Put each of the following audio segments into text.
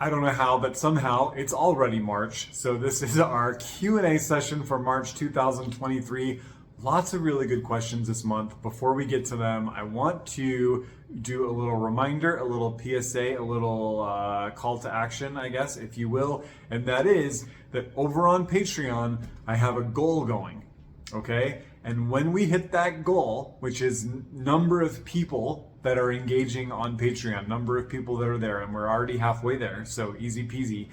I don't know how, but somehow it's already March. So this is our Q&A session for March 2023. Lots of really good questions this month. Before we get to them, I want to do a little reminder, a little PSA, a little call to action, I guess, if you will. And that is that over on Patreon, I have a goal going, okay? And when we hit that goal, which is number of people that are engaging on Patreon, number of people that are there, and we're already halfway there, so easy peasy.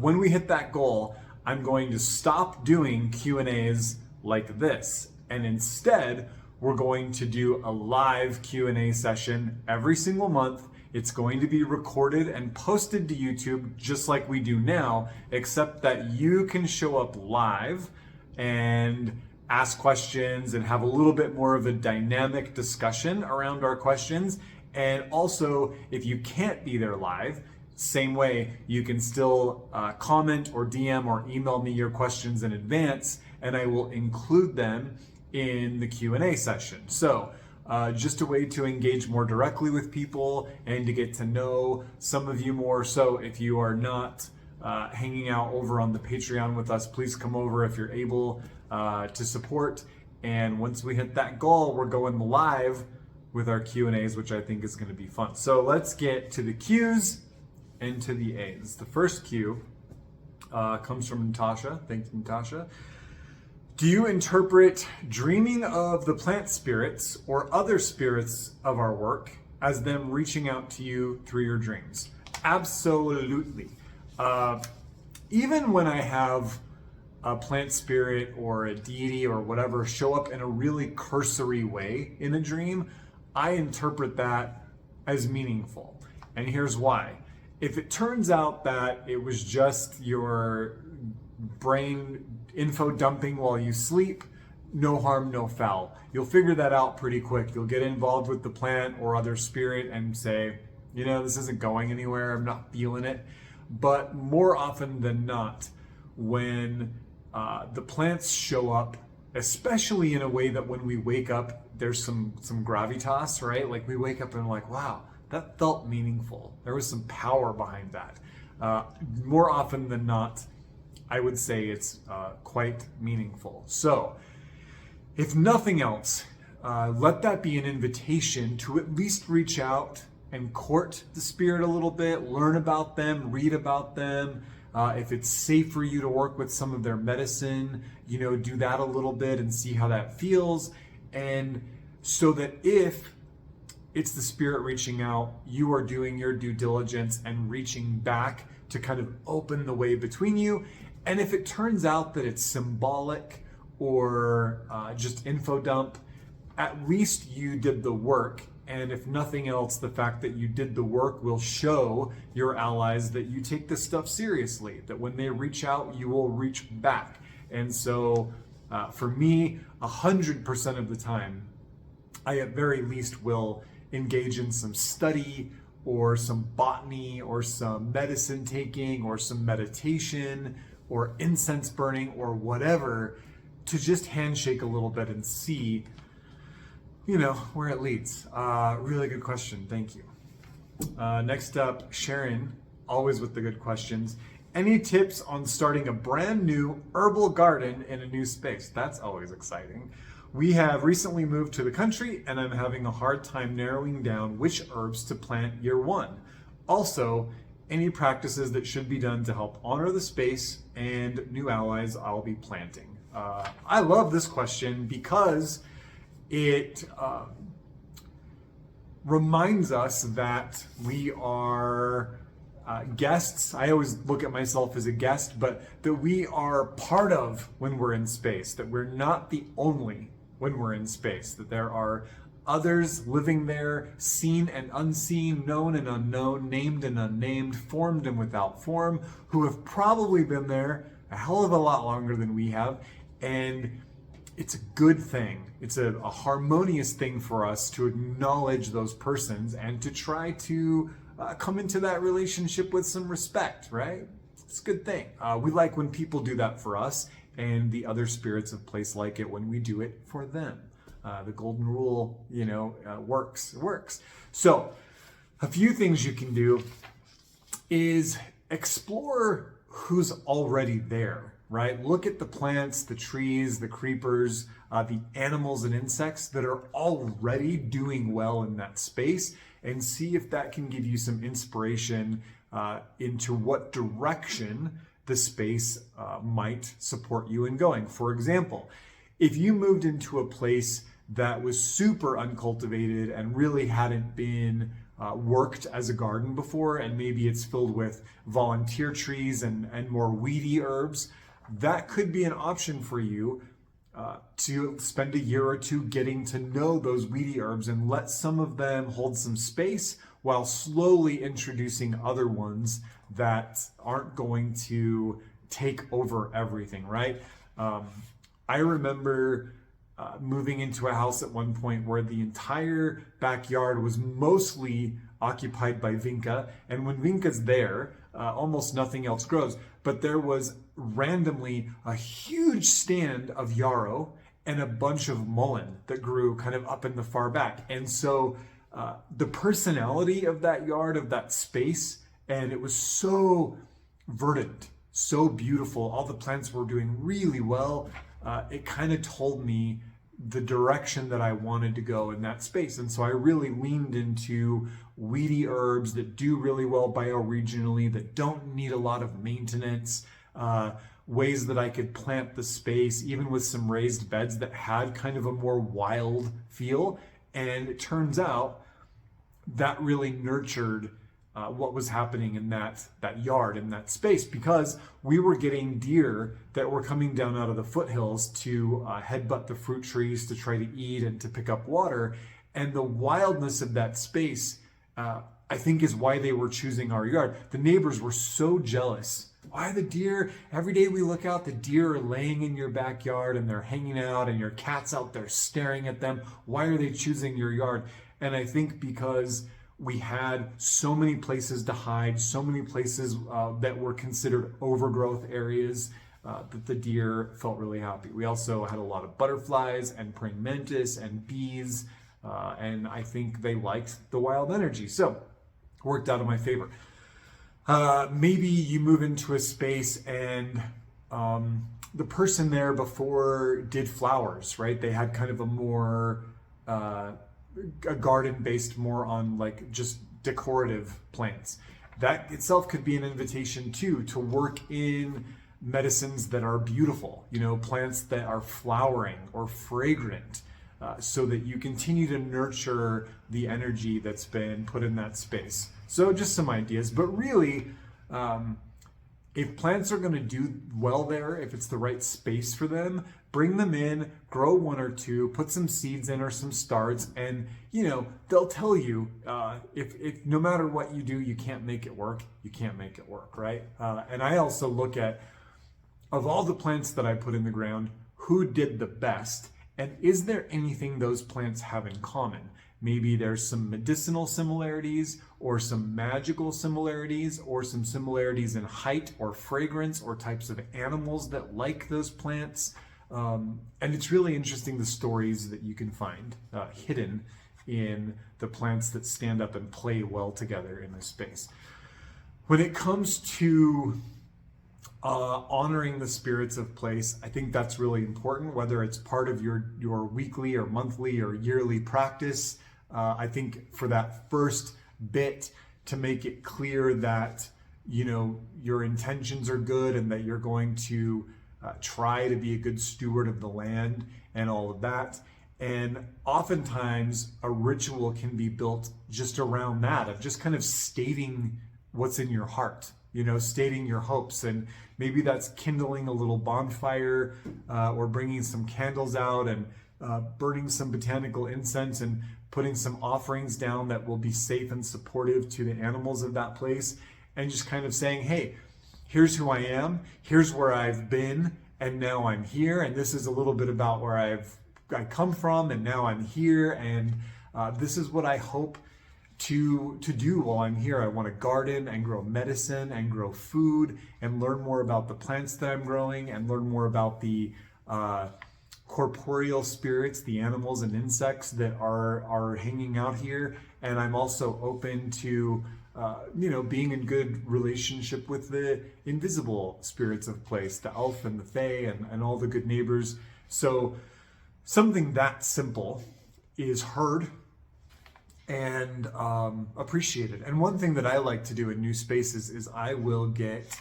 When we hit that goal, I'm going to stop doing Q&As like this. And instead, we're going to do a live Q&A session every single month. It's going to be recorded and posted to YouTube just like we do now, except that you can show up live and ask questions and have a little bit more of a dynamic discussion around our questions. And also, if you can't be there live, same way, you can still comment or DM or email me your questions in advance, and I will include them in the Q&A session. So just a way to engage more directly with people and to get to know some of you more. So if you are not hanging out over on the Patreon with us, please come over if you're able to support. And once we hit that goal, we're going live with our Q&As, which I think is going to be fun. So let's get to the Q's and to the A's. The first Q comes from Natasha. Thanks, Natasha. Do you interpret dreaming of the plant spirits or other spirits of our work as them reaching out to you through your dreams? Absolutely. Even when I have a plant spirit or a deity or whatever show up in a really cursory way in a dream, I interpret that as meaningful. And here's why. If it turns out that it was just your brain info dumping while you sleep, no harm, no foul. You'll figure that out pretty quick. You'll get involved with the plant or other spirit and say, you know, this isn't going anywhere. I'm not feeling it. But more often than not, when the plants show up, especially in a way that when we wake up, there's some gravitas, right? Like we wake up and we're like, wow, that felt meaningful. There was some power behind that. More often than not, I would say it's quite meaningful. So if nothing else, let that be an invitation to at least reach out and court the spirit a little bit, learn about them, read about them. If it's safe for you to work with some of their medicine, you know, do that a little bit and see how that feels. And so that if it's the spirit reaching out, you are doing your due diligence and reaching back to kind of open the way between you. And if it turns out that it's symbolic or just info dump, at least you did the work. And if nothing else, the fact that you did the work will show your allies that you take this stuff seriously, that when they reach out, you will reach back. And so for me, 100% of the time, I at very least will engage in some study or some botany or some medicine taking or some meditation or incense burning or whatever to just handshake a little bit and see, you know, where it leads. Really good question. Thank you. Next up, Sharon, always with the good questions. Any tips on starting a brand new herbal garden in a new space? That's always exciting. We have recently moved to the country and I'm having a hard time narrowing down which herbs to plant year one. Also, any practices that should be done to help honor the space and new allies I'll be planting. I love this question because it reminds us that we are guests. I always look at myself as a guest, but that we are part of when we're in space, that we're not the only when we're in space, that there are others living there, seen and unseen, known and unknown, named and unnamed, formed and without form, who have probably been there a hell of a lot longer than we have. And it's a good thing. It's a harmonious thing for us to acknowledge those persons and to try to come into that relationship with some respect, right? It's a good thing. We like when people do that for us, and the other spirits of place like it when we do it for them. The golden rule, works. It works. So, a few things you can do. is explore who's already there, right? Look at the plants, the trees, the creepers, the animals and insects that are already doing well in that space, and see if that can give you some inspiration into what direction the space might support you in going. For example, if you moved into a place that was super uncultivated and really hadn't been worked as a garden before, and maybe it's filled with volunteer trees and more weedy herbs, that could be an option for you to spend a year or two getting to know those weedy herbs and let some of them hold some space while slowly introducing other ones that aren't going to take over everything, right? I remember moving into a house at one point where the entire backyard was mostly occupied by vinca, and when vinca's there, almost nothing else grows. But there was randomly a huge stand of yarrow and a bunch of mullein that grew kind of up in the far back. And so the personality of that yard, of that space, and it was so verdant, so beautiful. All the plants were doing really well. It kind of told me the direction that I wanted to go in that space. And so I really leaned into weedy herbs that do really well bioregionally, that don't need a lot of maintenance, ways that I could plant the space, even with some raised beds that had kind of a more wild feel. And it turns out that really nurtured what was happening in that yard, in that space, because we were getting deer that were coming down out of the foothills to headbutt the fruit trees to try to eat and to pick up water. And the wildness of that space, I think, is why they were choosing our yard. The neighbors were so jealous. Why the deer? Every day we look out, the deer are laying in your backyard and they're hanging out and your cat's out there staring at them. Why are they choosing your yard? And I think because we had so many places to hide, so many places that were considered overgrowth areas, that the deer felt really happy. We also had a lot of butterflies and praying mantis and bees, and I think they liked the wild energy. So it worked out in my favor. Maybe you move into a space and the person there before did flowers, right? They had kind of a more a garden based more on like just decorative plants. That itself could be an invitation too to work in medicines that are beautiful, plants that are flowering or fragrant, so that you continue to nurture the energy that's been put in that space. So just some ideas, but really, if plants are going to do well there, if it's the right space for them, bring them in, grow one or two, put some seeds in or some starts, and they'll tell you if no matter what you do, you can't make it work. You can't make it work, right? And I also look at, of all the plants that I put in the ground, who did the best, and is there anything those plants have in common? Maybe there's some medicinal similarities or some magical similarities or some similarities in height or fragrance or types of animals that like those plants. And it's really interesting the stories that you can find hidden in the plants that stand up and play well together in this space. When it comes to honoring the spirits of place, I think that's really important, whether it's part of your weekly or monthly or yearly practice. I think for that first bit, to make it clear that your intentions are good and that you're going to try to be a good steward of the land and all of that. And oftentimes a ritual can be built just around that, of just kind of stating what's in your heart, stating your hopes. And maybe that's kindling a little bonfire, or bringing some candles out and burning some botanical incense and putting some offerings down that will be safe and supportive to the animals of that place, and just kind of saying, hey, here's who I am, here's where I've been, and now I'm here, and this is a little bit about where I come from, and now I'm here, and this is what I hope to do while I'm here. I want to garden and grow medicine and grow food and learn more about the plants that I'm growing and learn more about the corporeal spirits, the animals and insects that are hanging out here. And I'm also open to being in good relationship with the invisible spirits of place, the elf and the fae and all the good neighbors. So something that simple is heard and appreciated. And one thing that I like to do in new spaces is I will get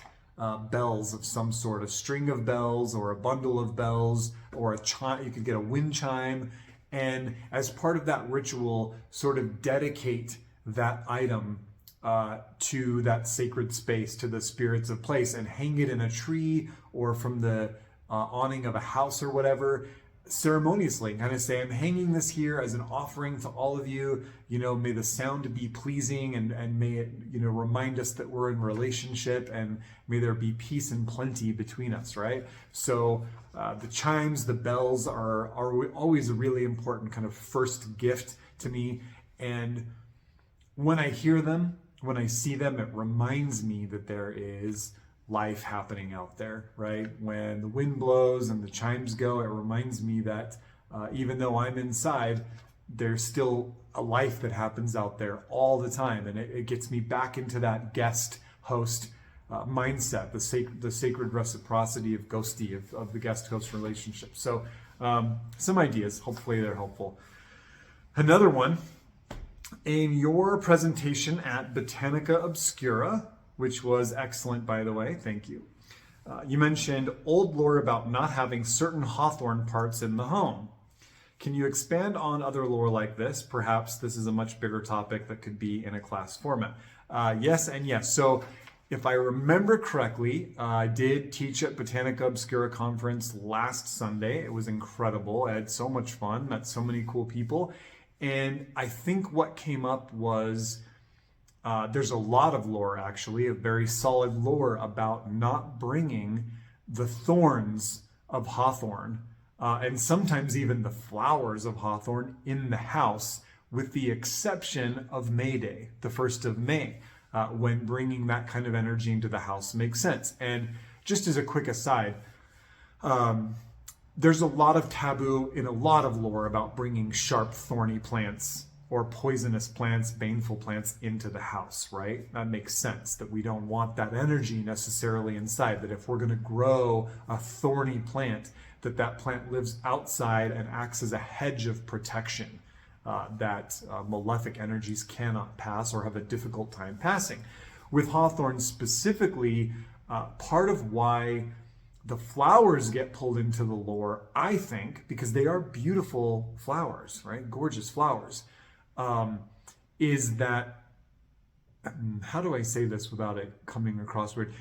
bells of some sort, a string of bells or a bundle of bells or a chime. You could get a wind chime, and as part of that ritual, sort of dedicate that item to that sacred space, to the spirits of place, and hang it in a tree or from the awning of a house or whatever, ceremoniously, kind of say, I'm hanging this here as an offering to all of you. May the sound be pleasing, and may it, remind us that we're in relationship, and may there be peace and plenty between us, right? So the chimes, the bells are always a really important kind of first gift to me. And when I hear them, when I see them, it reminds me that there is life happening out there, right? When the wind blows and the chimes go, it reminds me that even though I'm inside, there's still a life that happens out there all the time. And it gets me back into that guest host mindset, the sacred reciprocity of ghosty, of the guest host relationship. So some ideas, hopefully they're helpful. Another one, in your presentation at Botanica Obscura, which was excellent, by the way, thank you. You mentioned old lore about not having certain Hawthorne parts in the home. Can you expand on other lore like this? Perhaps this is a much bigger topic that could be in a class format. Yes and yes. So if I remember correctly, I did teach at Botanica Obscura conference last Sunday. It was incredible. I had so much fun, met so many cool people. And I think what came up was there's a lot of lore, actually, a very solid lore about not bringing the thorns of Hawthorne and sometimes even the flowers of Hawthorne in the house, with the exception of May Day, the 1st of May, when bringing that kind of energy into the house makes sense. And just as a quick aside, there's a lot of taboo in a lot of lore about bringing sharp, thorny plants or poisonous plants, baneful plants into the house, right? That makes sense, that we don't want that energy necessarily inside, that if we're going to grow a thorny plant, that plant lives outside and acts as a hedge of protection that malefic energies cannot pass or have a difficult time passing. With Hawthorne specifically, part of why the flowers get pulled into the lore, I think, because they are beautiful flowers, right? Gorgeous flowers. Is that, how do I say this without it coming across weird?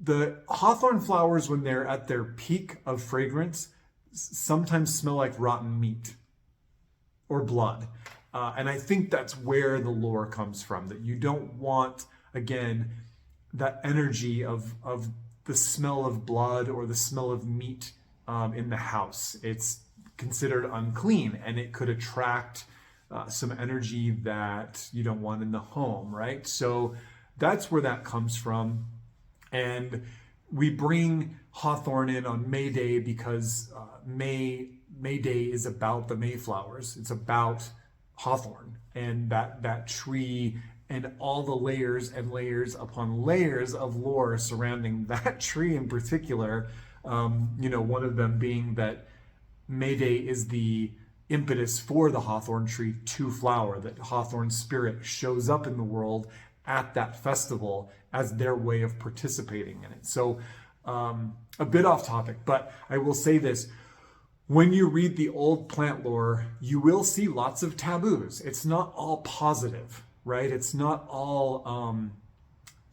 The Hawthorne flowers, when they're at their peak of fragrance, sometimes smell like rotten meat or blood. And I think that's where the lore comes from, that you don't want, again, that energy of the smell of blood or the smell of meat in the house. It's considered unclean, and it could attract some energy that you don't want in the home, right? So that's where that comes from. And we bring Hawthorne in on May Day because May Day is about the Mayflowers. It's about Hawthorne and that tree and all the layers and layers upon layers of lore surrounding that tree in particular. One of them being that May Day is the impetus for the Hawthorne tree to flower, that Hawthorne spirit shows up in the world at that festival as their way of participating in it. So a bit off topic, but I will say this. When you read the old plant lore, you will see lots of taboos. It's not all positive, right? It's not all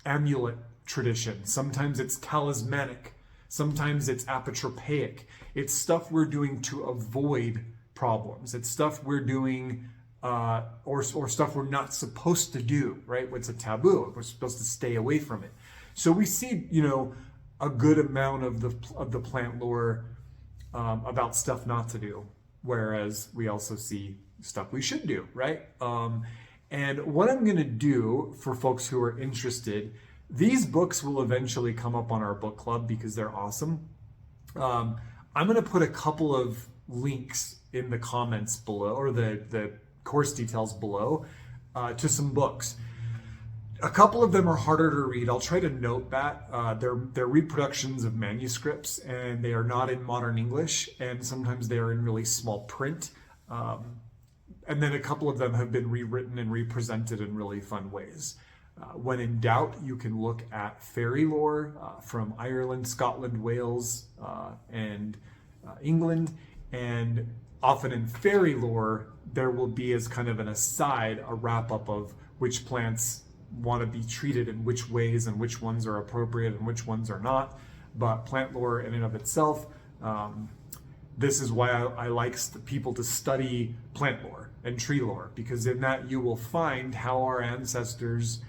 amulet tradition. Sometimes it's talismanic. Sometimes it's apotropaic. It's stuff we're doing to avoid problems. It's stuff we're doing or stuff we're not supposed to do, right? It's a taboo. We're supposed to stay away from it. So we see, a good amount of the plant lore about stuff not to do, whereas we also see stuff we should do, right? And what I'm going to do for folks who are interested, these books will eventually come up on our book club because they're awesome. I'm going to put a couple of links in the comments below, or the course details below, to some books. A couple of them are harder to read. I'll try to note that. They're reproductions of manuscripts, and they are not in modern English, and sometimes they are in really small print. And then a couple of them have been rewritten and represented in really fun ways. When in doubt, you can look at fairy lore from Ireland, Scotland, Wales, and England. And often in fairy lore, there will be, as kind of an aside, a wrap-up of which plants want to be treated in which ways and which ones are appropriate and which ones are not. But plant lore in and of itself, this is why I like people to study plant lore and tree lore, because in that you will find how our ancestors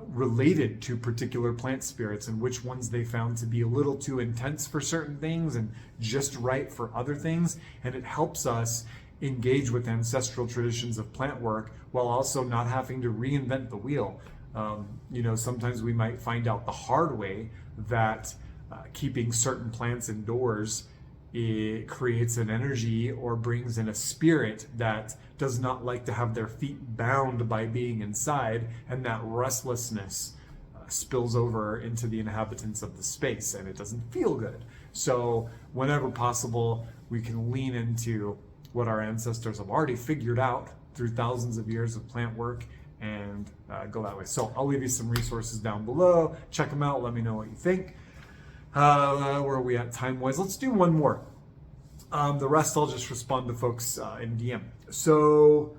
related to particular plant spirits and which ones they found to be a little too intense for certain things and just right for other things. And it helps us engage with ancestral traditions of plant work while also not having to reinvent the wheel. Sometimes we might find out the hard way that keeping certain plants indoors, it creates an energy or brings in a spirit that does not like to have their feet bound by being inside, and that restlessness spills over into the inhabitants of the space, and it doesn't feel good. So whenever possible, we can lean into what our ancestors have already figured out through thousands of years of plant work and go that way. So I'll leave you some resources down below. Check them out. Let me know what you think. Where are we at time-wise? Let's do one more. The rest I'll just respond to folks in DM. So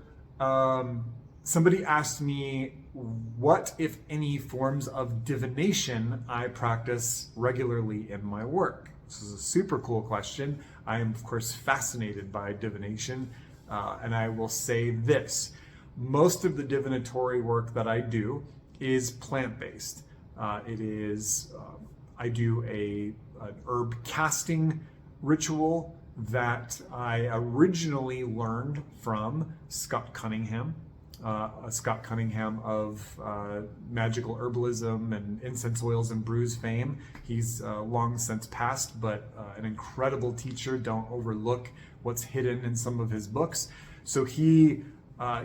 somebody asked me what, if any, forms of divination I practice regularly in my work. This is a super cool question. I am, of course, fascinated by divination, and I will say this. Most of the divinatory work that I do is plant-based. I do an herb casting ritual that I originally learned from Scott Cunningham of magical herbalism and incense oils and brews fame. He's long since passed, but an incredible teacher. Don't overlook what's hidden in some of his books. So he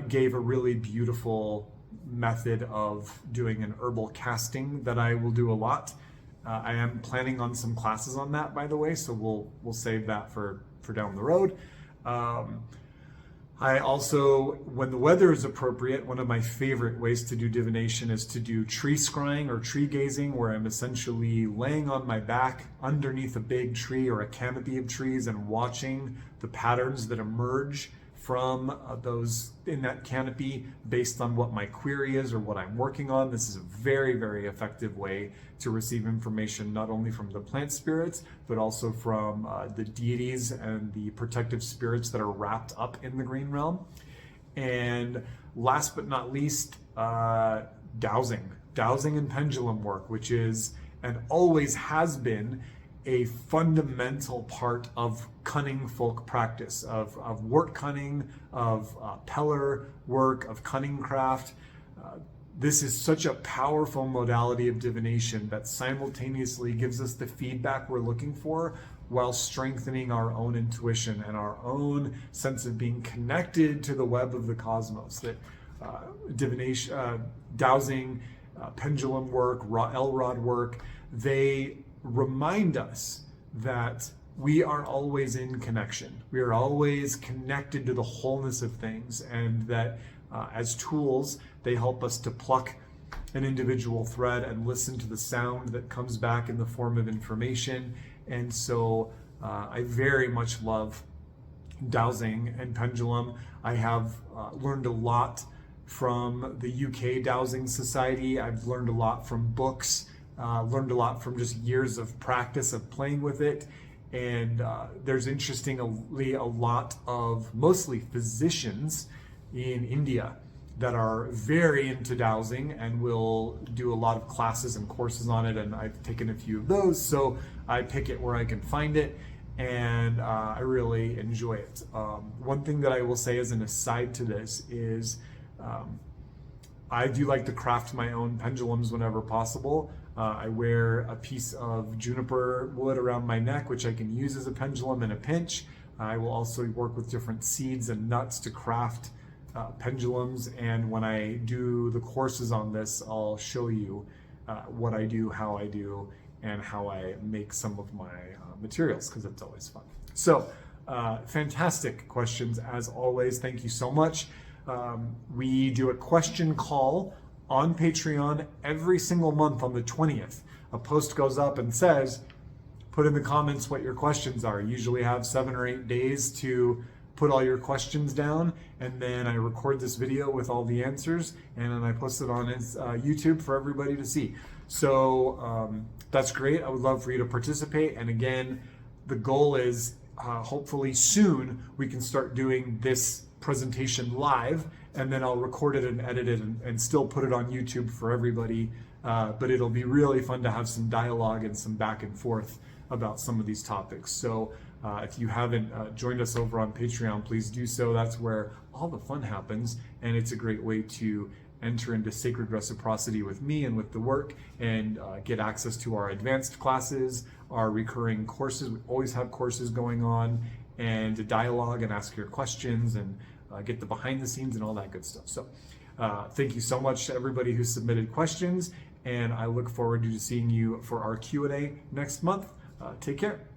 gave a really beautiful method of doing an herbal casting that I will do a lot. I am planning on some classes on that, by the way, so we'll save that for down the road. I also, when the weather is appropriate, one of my favorite ways to do divination is to do tree scrying or tree gazing, where I'm essentially laying on my back underneath a big tree or a canopy of trees and watching the patterns that emerge from those in that canopy based on what my query is or what I'm working on. This is a very, very effective way to receive information not only from the plant spirits, but also from the deities and the protective spirits that are wrapped up in the green realm. And last but not least, dowsing and pendulum work, which is and always has been a fundamental part of cunning folk practice, of Wortcunning, of Peller work, of cunning craft. This is such a powerful modality of divination that simultaneously gives us the feedback we're looking for while strengthening our own intuition and our own sense of being connected to the web of the cosmos. That divination, dowsing, pendulum work, L-rod work, they remind us that we are always in connection. We are always connected to the wholeness of things, and that as tools, they help us to pluck an individual thread and listen to the sound that comes back in the form of information. And so I very much love dowsing and pendulum. I have learned a lot from the UK Dowsing Society. I've learned a lot from books. Learned a lot from just years of practice of playing with it. And there's interestingly a lot of mostly physicians in India that are very into dowsing and will do a lot of classes and courses on it, and I've taken a few of those, so I pick it where I can find it, and I really enjoy it. One thing that I will say as an aside to this is I do like to craft my own pendulums whenever possible. I wear a piece of juniper wood around my neck, which I can use as a pendulum in a pinch. I will also work with different seeds and nuts to craft pendulums, and when I do the courses on this, I'll show you what I do, how I do, and how I make some of my materials, because it's always fun. So fantastic questions as always. Thank you so much. We do a question call on Patreon every single month on the 20th. A post goes up and says, put in the comments what your questions are. You usually have 7 or 8 days to put all your questions down, and then I record this video with all the answers, and then I post it on YouTube for everybody to see. So that's great. I would love for you to participate. And again, the goal is hopefully soon we can start doing this presentation live, and then I'll record it and edit it and still put it on YouTube for everybody. But it'll be really fun to have some dialogue and some back and forth about some of these topics. So if you haven't joined us over on Patreon, please do so. That's where all the fun happens, and it's a great way to enter into sacred reciprocity with me and with the work, and get access to our advanced classes, our recurring courses. We always have courses going on, and to dialogue and ask your questions, and get the behind the scenes and all that good stuff. So thank you so much to everybody who submitted questions, and I look forward to seeing you for our Q&A next month. Take care.